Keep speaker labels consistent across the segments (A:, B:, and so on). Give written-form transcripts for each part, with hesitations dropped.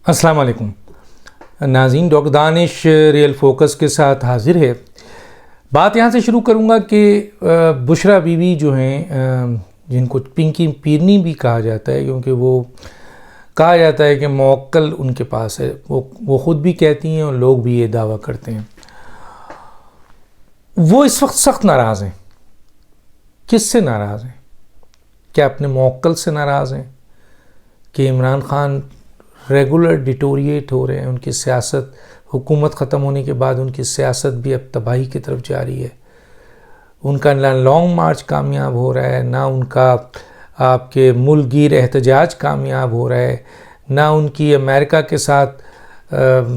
A: السلام علیکم ناظرین، ڈاکٹر دانش ریئل فوکس کے ساتھ حاضر ہے۔ بات یہاں سے شروع کروں گا کہ بشریٰ بی بی جو ہیں، جن کو پنکی پیرنی بھی کہا جاتا ہے، کیونکہ وہ کہا جاتا ہے کہ موکل ان کے پاس ہے، وہ خود بھی کہتی ہیں اور لوگ بھی یہ دعویٰ کرتے ہیں۔ وہ اس وقت سخت ناراض ہیں۔ کس سے ناراض ہیں؟ کیا اپنے موکل سے ناراض ہیں کہ عمران خان ریگولر ڈیٹوریٹ ہو رہے ہیں؟ ان کی سیاست، حکومت ختم ہونے کے بعد ان کی سیاست بھی اب تباہی کی طرف جاری ہے۔ ان کا نہ لانگ مارچ کامیاب ہو رہا ہے، نہ ان کا آپ کے ملک گیر احتجاج کامیاب ہو رہا ہے، نہ ان کی امریکہ کے ساتھ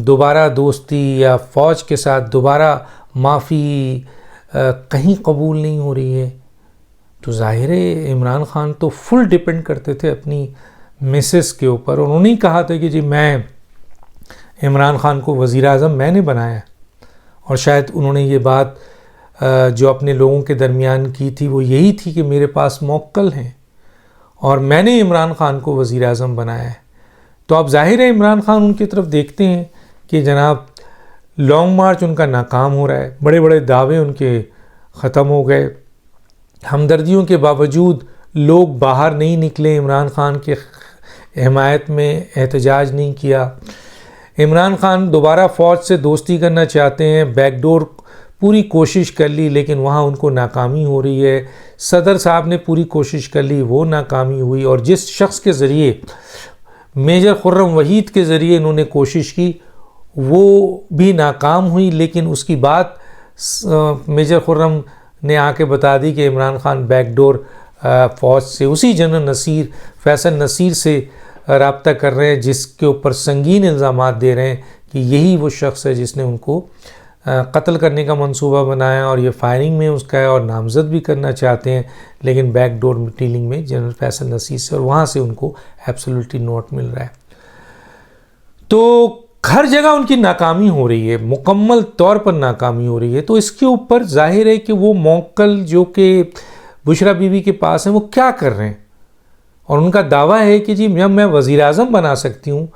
A: دوبارہ دوستی یا فوج کے ساتھ دوبارہ معافی کہیں قبول نہیں ہو رہی ہے۔ تو ظاہر ہے عمران خان تو فل ڈیپینڈ کرتے تھے اپنی مسز کے اوپر، اور انہوں نے کہا تھا کہ جی میں عمران خان کو وزیر اعظم میں نے بنایا، اور شاید انہوں نے یہ بات جو اپنے لوگوں کے درمیان کی تھی وہ یہی تھی کہ میرے پاس موکل ہیں اور میں نے عمران خان کو وزیر اعظم بنایا ہے۔ تو اب ظاہر ہے عمران خان ان کی طرف دیکھتے ہیں کہ جناب لانگ مارچ ان کا ناکام ہو رہا ہے، بڑے بڑے دعوے ان کے ختم ہو گئے، ہمدردیوں کے باوجود لوگ باہر نہیں نکلے، عمران خان کے حمایت میں احتجاج نہیں کیا۔ عمران خان دوبارہ فوج سے دوستی کرنا چاہتے ہیں، بیک ڈور پوری کوشش کر لی لیکن وہاں ان کو ناکامی ہو رہی ہے۔ صدر صاحب نے پوری کوشش کر لی، وہ ناکامی ہوئی، اور جس شخص کے ذریعے میجر خرم وحید کے ذریعے انہوں نے کوشش کی وہ بھی ناکام ہوئی، لیکن اس کی بات میجر خرم نے آ کے بتا دی کہ عمران خان بیک ڈور فوج سے اسی جنرل فیصل نصیر سے رابطہ کر رہے ہیں، جس کے اوپر سنگین الزامات دے رہے ہیں کہ یہی وہ شخص ہے جس نے ان کو قتل کرنے کا منصوبہ بنایا، اور یہ فائرنگ میں اس کا ہے، اور نامزد بھی کرنا چاہتے ہیں لیکن بیک ڈور ڈیلنگ میں جنرل فیصل نصیر سے، اور وہاں سے ان کو ایبسولوٹلی نوٹ مل رہا ہے۔ تو ہر جگہ ان کی ناکامی ہو رہی ہے، مکمل طور پر ناکامی ہو رہی ہے۔ تو اس کے اوپر ظاہر ہے کہ وہ موکل جو کہ بشریٰ بی بی کے پاس ہیں وہ کیا کر رہے ہیں، اور ان کا دعویٰ ہے کہ جی میں وزیر اعظم بنا سکتی ہوں،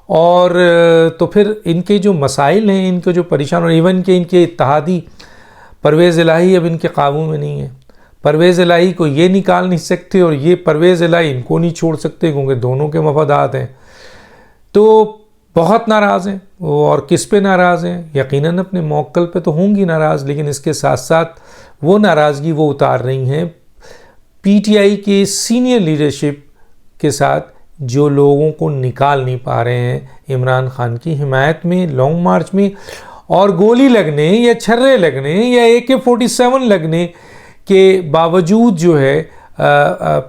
A: اور تو پھر ان کے جو مسائل ہیں، ان کے جو پریشان، اور ایون کہ ان کے اتحادی پرویز الہی اب ان کے قابو میں نہیں ہے۔ پرویز الہی کو یہ نکال نہیں سکتے اور یہ پرویز الہی ان کو نہیں چھوڑ سکتے، کیونکہ دونوں کے مفادات ہیں۔ تو بہت ناراض ہیں وہ، اور کس پہ ناراض ہیں؟ یقیناً اپنے موکل پہ تو ہوں گی ناراض، لیکن اس کے ساتھ ساتھ وہ ناراضگی وہ اتار رہی ہیں پی ٹی آئی کے سینئر لیڈرشپ کے ساتھ، جو لوگوں کو نکال نہیں پا رہے ہیں عمران خان کی حمایت میں لانگ مارچ میں، اور گولی لگنے یا چھرے لگنے یا AK-47 لگنے کے باوجود جو ہے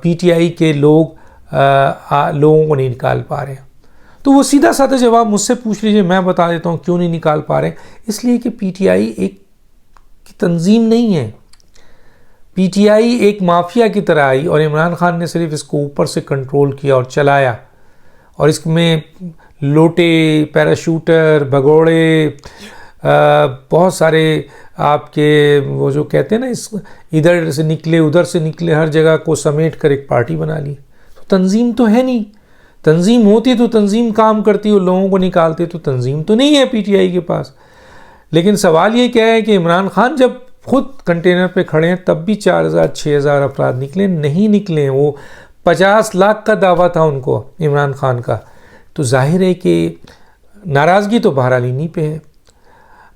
A: پی ٹی آئی کے لوگوں کو نہیں نکال پا رہے ہیں۔ تو وہ سیدھا سادہ جواب مجھ سے پوچھ لیجئے، میں بتا دیتا ہوں کیوں نہیں نکال پا رہے ہیں۔ اس لیے کہ پی ٹی آئی ایک تنظیم نہیں ہے، پی ٹی آئی ایک مافیا کی طرح آئی، اور عمران خان نے صرف اس کو اوپر سے کنٹرول کیا اور چلایا، اور اس میں لوٹے، پیراشوٹر، بھگوڑے، بہت سارے آپ کے وہ جو کہتے ہیں نا، ادھر سے نکلے ادھر سے نکلے، ہر جگہ کو سمیٹ کر ایک پارٹی بنا لی۔ تو تنظیم تو ہے نہیں، تنظیم ہوتی تو تنظیم کام کرتی اور لوگوں کو نکالتے، تو تنظیم تو نہیں ہے پی ٹی آئی کے پاس۔ لیکن سوال یہ کیا ہے کہ عمران خان جب خود کنٹینر پہ کھڑے ہیں تب بھی 4,000-6,000 افراد نکلے نہیں نکلے، وہ 50 لاکھ کا دعویٰ تھا ان کو عمران خان کا۔ تو ظاہر ہے کہ ناراضگی تو بہرحال انہی پہ ہے۔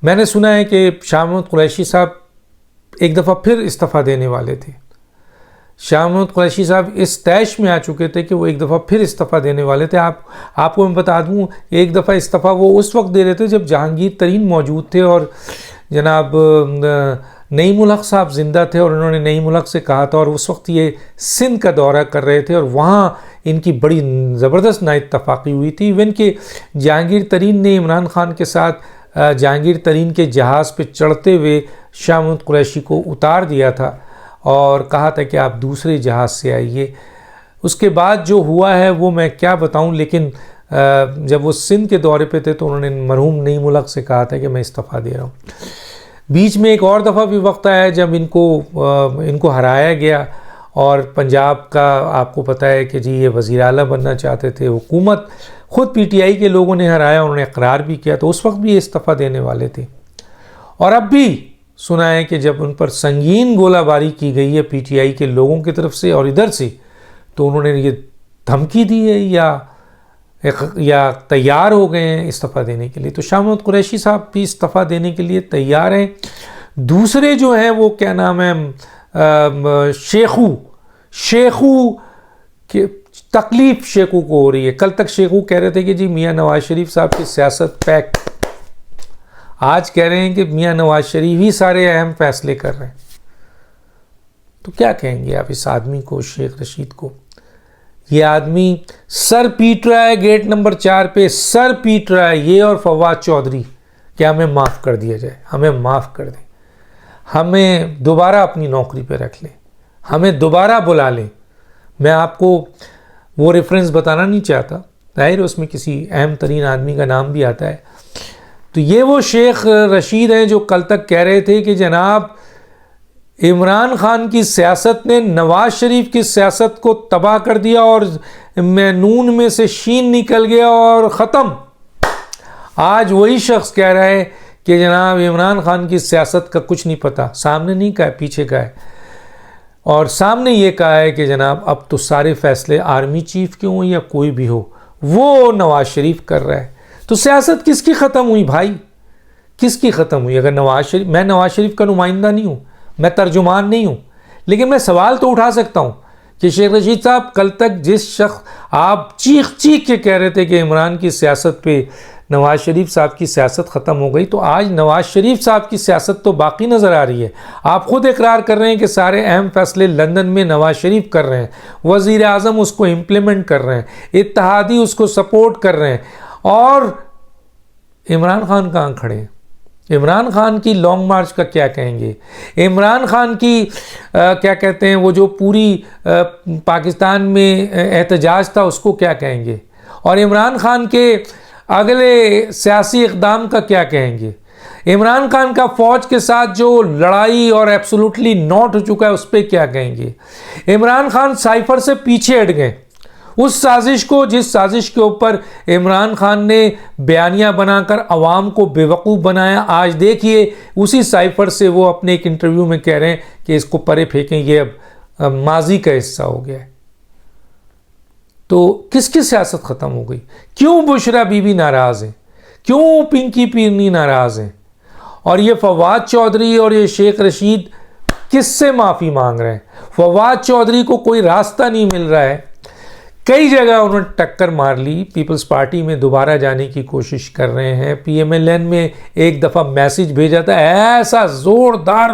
A: میں نے سنا ہے کہ شاہ محمود قریشی صاحب ایک دفعہ پھر استعفیٰ دینے والے تھے۔ شاہ محمود قریشی صاحب اس طیش میں آ چکے تھے کہ وہ ایک دفعہ پھر استعفیٰ دینے والے تھے۔ آپ کو میں بتا دوں، ایک دفعہ استعفیٰ وہ اس وقت دے رہے تھے جب جہانگیر ترین موجود تھے اور جناب نعیم الحق صاحب زندہ تھے، اور انہوں نے نعیم الحق سے کہا تھا، اور اس وقت یہ سندھ کا دورہ کر رہے تھے، اور وہاں ان کی بڑی زبردست نا اتفاقی ہوئی تھی۔ ایون کہ جہانگیر ترین نے عمران خان کے ساتھ جہانگیر ترین کے جہاز پہ چڑھتے ہوئے شاہ محمود قریشی کو اتار دیا تھا اور کہا تھا کہ آپ دوسرے جہاز سے آئیے۔ اس کے بعد جو ہوا ہے وہ میں کیا بتاؤں، لیکن جب وہ سندھ کے دورے پہ تھے تو انہوں نے مرحوم نعیم الحق سے کہا تھا کہ میں استعفیٰ دے رہا ہوں۔ بیچ میں ایک اور دفعہ بھی وقت آیا جب ان کو ہرایا گیا، اور پنجاب کا آپ کو پتہ ہے کہ جی یہ وزیر اعلیٰ بننا چاہتے تھے، حکومت خود پی ٹی آئی کے لوگوں نے ہرایا, انہوں نے اقرار بھی کیا, تو اس وقت بھی یہ استعفیٰ دینے والے تھے. اور اب بھی سنا ہے کہ جب ان پر سنگین گولہ باری کی گئی ہے پی ٹی آئی کے لوگوں کی طرف سے اور ادھر سے, تو انہوں نے یہ دھمکی دی ہے یا تیار ہو گئے ہیں استعفیٰ دینے کے لیے. تو شاہ محمود قریشی صاحب بھی استعفیٰ دینے کے لیے تیار ہیں. دوسرے جو ہیں وہ کیا نام ہے, شیخو کہ تکلیف شیخو کو ہو رہی ہے. کل تک شیخو کہہ رہے تھے کہ جی میاں نواز شریف صاحب کی سیاست پیک, آج کہہ رہے ہیں کہ میاں نواز شریف ہی سارے اہم فیصلے کر رہے ہیں. تو کیا کہیں گے آپ اس آدمی کو, شیخ رشید کو؟ یہ آدمی سر پیٹ رہا ہے گیٹ نمبر 4 پہ, سر پیٹ رہا ہے یہ اور فواد چودھری کہ ہمیں معاف کر دیا جائے, ہمیں معاف کر دیں, ہمیں دوبارہ اپنی نوکری پہ رکھ لیں, ہمیں دوبارہ بلا لیں. میں آپ کو وہ ریفرنس بتانا نہیں چاہتا, ظاہر اس میں کسی اہم ترین آدمی کا نام بھی آتا ہے. تو یہ وہ شیخ رشید ہیں جو کل تک کہہ رہے تھے کہ جناب عمران خان کی سیاست نے نواز شریف کی سیاست کو تباہ کر دیا اور نون میں سے شین نکل گیا اور ختم. آج وہی شخص کہہ رہا ہے کہ جناب عمران خان کی سیاست کا کچھ نہیں پتہ. سامنے نہیں کہا ہے, پیچھے کہا ہے, اور سامنے یہ کہا ہے کہ جناب اب تو سارے فیصلے آرمی چیف کے ہوں یا کوئی بھی ہو, وہ نواز شریف کر رہا ہے. تو سیاست کس کی ختم ہوئی بھائی, کس کی ختم ہوئی؟ اگر میں نواز شریف کا نمائندہ نہیں ہوں, میں ترجمان نہیں ہوں, لیکن میں سوال تو اٹھا سکتا ہوں کہ شیخ رشید صاحب کل تک جس شخص آپ چیخ کے کہہ رہے تھے کہ عمران کی سیاست پہ نواز شریف صاحب کی سیاست ختم ہو گئی, تو آج نواز شریف صاحب کی سیاست تو باقی نظر آ رہی ہے. آپ خود اقرار کر رہے ہیں کہ سارے اہم فیصلے لندن میں نواز شریف کر رہے ہیں, وزیر اعظم اس کو امپلیمنٹ کر رہے ہیں, اتحادی اس کو سپورٹ کر رہے ہیں, اور عمران خان کہاں کھڑے ہیں؟ عمران خان کی لانگ مارچ کا کیا کہیں گے؟ عمران خان کی کیا کہتے ہیں وہ جو پوری پاکستان میں احتجاج تھا اس کو کیا کہیں گے؟ اور عمران خان کے اگلے سیاسی اقدام کا کیا کہیں گے؟ عمران خان کا فوج کے ساتھ جو لڑائی اور ایبسولوٹلی ناٹ ہو چکا ہے اس پہ کیا کہیں گے؟ عمران خان سائفر سے پیچھے ہٹ گئے, اس سازش کو جس سازش کے اوپر عمران خان نے بیانیہ بنا کر عوام کو بیوقوف بنایا, آج دیکھیے اسی سائفر سے وہ اپنے ایک انٹرویو میں کہہ رہے ہیں کہ اس کو پرے پھینکیں, یہ اب ماضی کا حصہ ہو گیا ہے. تو کس کی سیاست ختم ہو گئی؟ کیوں بشرا بی بی ناراض ہیں؟ کیوں پنکی پیرنی ناراض ہیں؟ اور یہ فواد چودھری اور یہ شیخ رشید کس سے معافی مانگ رہے ہیں؟ فواد چودھری کو کوئی راستہ نہیں مل رہا ہے, کئی جگہ انہوں نے ٹکر مار لی, پیپلز پارٹی میں دوبارہ جانے کی کوشش کر رہے ہیں, پی ایم ایل این میں ایک دفعہ میسج بھیجا تھا ایسا زوردار,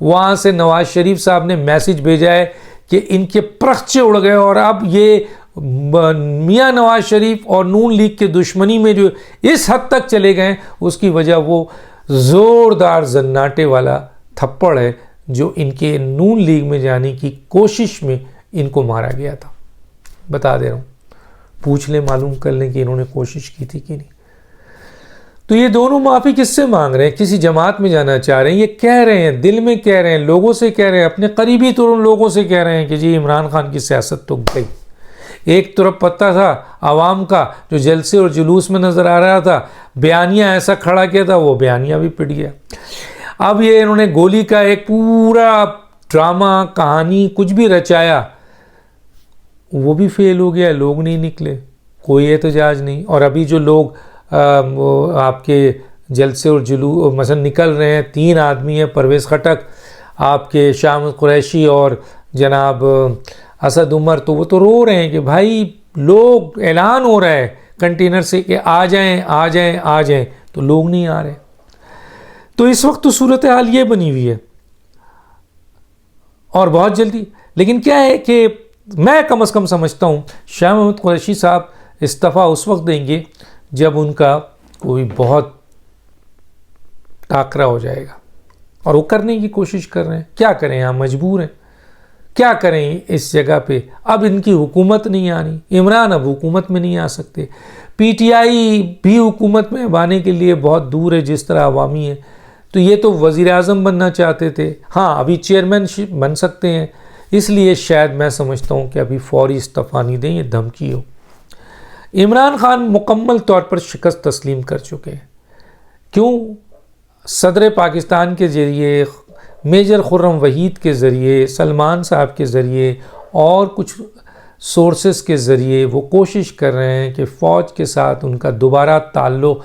A: وہاں سے نواز شریف صاحب نے میسج بھیجا ہے کہ ان کے پرخچے اڑ گئے, اور اب یہ میاں نواز شریف اور نون لیگ کے دشمنی میں جو اس حد تک چلے گئے اس کی وجہ وہ زوردار زناٹے والا تھپڑ ہے جو ان کے نون لیگ میں جانے کی کوشش میں ان کو مارا گیا تھا. بتا دے رہا ہوں, پوچھ لیں, معلوم کر لیں کہ انہوں نے کوشش کی تھی کہ نہیں. تو یہ دونوں معافی کس سے مانگ رہے ہیں؟ کسی جماعت میں جانا چاہ رہے ہیں, یہ کہہ رہے ہیں, دل میں کہہ رہے ہیں, لوگوں سے کہہ رہے ہیں, اپنے قریبی ترین لوگوں سے کہہ رہے ہیں کہ جی عمران خان کی سیاست تو گئی. ایک طرف پتہ تھا عوام کا جو جلسے اور جلوس میں نظر آ رہا تھا, بیانیہ ایسا کھڑا کیا تھا, وہ بیانیہ بھی پٹ گیا. اب یہ انہوں نے گولی کا ایک پورا ڈرامہ کہانی کچھ بھی رچایا, وہ بھی فیل ہو گیا, لوگ نہیں نکلے, کوئی احتجاج نہیں. اور ابھی جو لوگ آپ کے جلسے اور جلوس مثلا نکل رہے ہیں, 3 آدمی ہیں, پرویز خٹک, آپ کے شاہ محمود قریشی اور جناب اسد عمر, تو وہ تو رو رہے ہیں کہ بھائی لوگ اعلان ہو رہا ہے کنٹینر سے کہ آ جائیں آ جائیں آ جائیں, تو لوگ نہیں آ رہے. تو اس وقت تو صورتحال یہ بنی ہوئی ہے, اور بہت جلدی. لیکن کیا ہے کہ میں کم از کم سمجھتا ہوں شاہ محمود قریشی صاحب استعفیٰ اس وقت دیں گے جب ان کا کوئی بہت ٹاکرا ہو جائے گا, اور وہ کرنے کی کوشش کر رہے ہیں. کیا کریں, یہاں مجبور ہیں, کیا کریں اس جگہ پہ. اب ان کی حکومت نہیں آنی, عمران اب حکومت میں نہیں آ سکتے, پی ٹی آئی بھی حکومت میں آنے کے لیے بہت دور ہے جس طرح عوامی ہے. تو یہ تو وزیر اعظم بننا چاہتے تھے, ہاں ابھی چیئرمین بن سکتے ہیں, اس لیے شاید میں سمجھتا ہوں کہ ابھی فوری استعفیٰ نہیں دیں, یہ دھمکی ہو. عمران خان مکمل طور پر شکست تسلیم کر چکے ہیں. کیوں؟ صدر پاکستان کے ذریعے، میجر خرم وحید کے ذریعے، سلمان صاحب کے ذریعے اور کچھ سورسز کے ذریعے وہ کوشش کر رہے ہیں کہ فوج کے ساتھ ان کا دوبارہ تعلق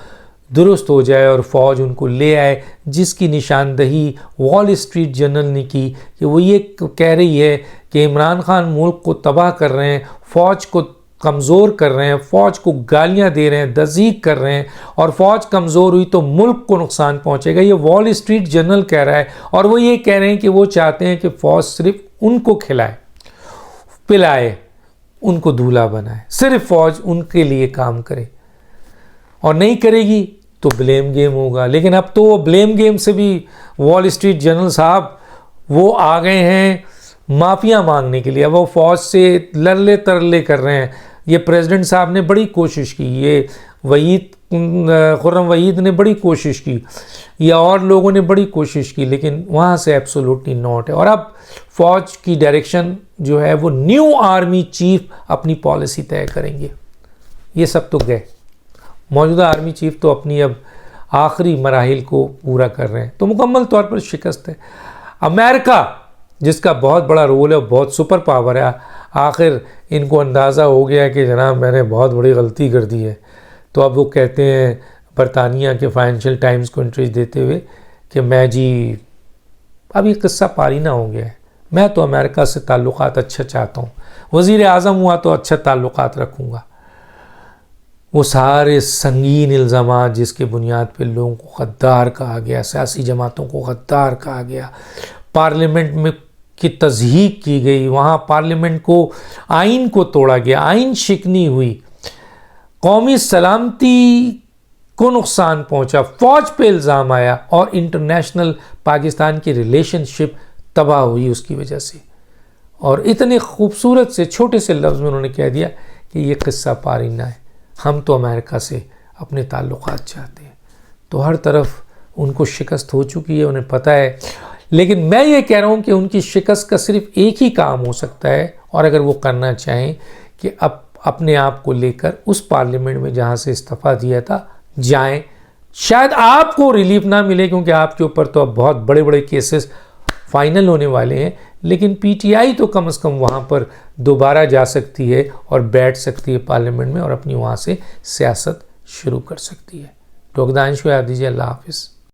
A: درست ہو جائے اور فوج ان کو لے آئے، جس کی نشاندہی وال اسٹریٹ جرنل نے کی کہ وہ یہ کہہ رہی ہے کہ عمران خان ملک کو تباہ کر رہے ہیں، فوج کو کمزور کر رہے ہیں، فوج کو گالیاں دے رہے ہیں، تضییق کر رہے ہیں، اور فوج کمزور ہوئی تو ملک کو نقصان پہنچے گا. یہ وال اسٹریٹ جرنل کہہ رہا ہے، اور وہ یہ کہہ رہے ہیں کہ وہ چاہتے ہیں کہ فوج صرف ان کو کھلائے پلائے، ان کو دولہا بنائے، صرف فوج ان کے لیے کام کرے، اور نہیں کرے گی تو بلیم گیم ہوگا. لیکن اب تو وہ بلیم گیم سے بھی وال اسٹریٹ جرنل صاحب وہ آ گئے ہیں معافیاں مانگنے کے لیے. اب وہ فوج سے لرلے ترلے کر رہے ہیں. یہ پریزیڈنٹ صاحب نے بڑی کوشش کی، یہ خرم وحید نے بڑی کوشش کی، یا اور لوگوں نے بڑی کوشش کی، لیکن وہاں سے ایبسولوٹلی ناٹ ہے. اور اب فوج کی ڈائریکشن جو ہے وہ نیو آرمی چیف اپنی پالیسی طے کریں گے. یہ سب تو گئے، موجودہ آرمی چیف تو اپنی اب آخری مراحل کو پورا کر رہے ہیں. تو مکمل طور پر شکست ہے. امریکہ جس کا بہت بڑا رول ہے، بہت سپر پاور ہے، آخر ان کو اندازہ ہو گیا کہ جناب میں نے بہت بڑی غلطی کر دی ہے. تو اب وہ کہتے ہیں برطانیہ کے فائنینشیل ٹائمز کو انٹرویو دیتے ہوئے کہ میں اب یہ قصہ پارینہ ہو گیا ہے، میں تو امریکہ سے تعلقات اچھا چاہتا ہوں، وزیر اعظم ہوا تو اچھا تعلقات رکھوں گا. وہ سارے سنگین الزامات جس کے بنیاد پہ لوگوں کو غدار کہا گیا، سیاسی جماعتوں کو غدار کہا گیا، پارلیمنٹ میں کی تضحیق کی گئی، وہاں پارلیمنٹ کو آئین کو توڑا گیا، آئین شکنی ہوئی، قومی سلامتی کو نقصان پہنچا، فوج پہ الزام آیا، اور انٹرنیشنل پاکستان کی ریلیشن شپ تباہ ہوئی اس کی وجہ سے. اور اتنے خوبصورت سے چھوٹے سے لفظ میں انہوں نے کہہ دیا کہ یہ قصہ پارینہ ہے، ہم تو امریکہ سے اپنے تعلقات چاہتے ہیں. تو ہر طرف ان کو شکست ہو چکی ہے، انہیں پتہ ہے. لیکن میں یہ کہہ رہا ہوں کہ ان کی شکست کا صرف ایک ہی کام ہو سکتا ہے، اور اگر وہ کرنا چاہیں کہ اب اپنے آپ کو لے کر اس پارلیمنٹ میں جہاں سے استعفیٰ دیا تھا جائیں. شاید آپ کو ریلیف نہ ملے کیونکہ آپ کے اوپر تو اب بہت بڑے بڑے کیسز فائنل ہونے والے ہیں، لیکن پی ٹی آئی تو کم از کم وہاں پر دوبارہ جا سکتی ہے اور بیٹھ سکتی ہے پارلیمنٹ میں، اور اپنی وہاں سے سیاست شروع کر سکتی ہے. ڈاکٹر دانش کو یاد دیجیے. اللہ حافظ.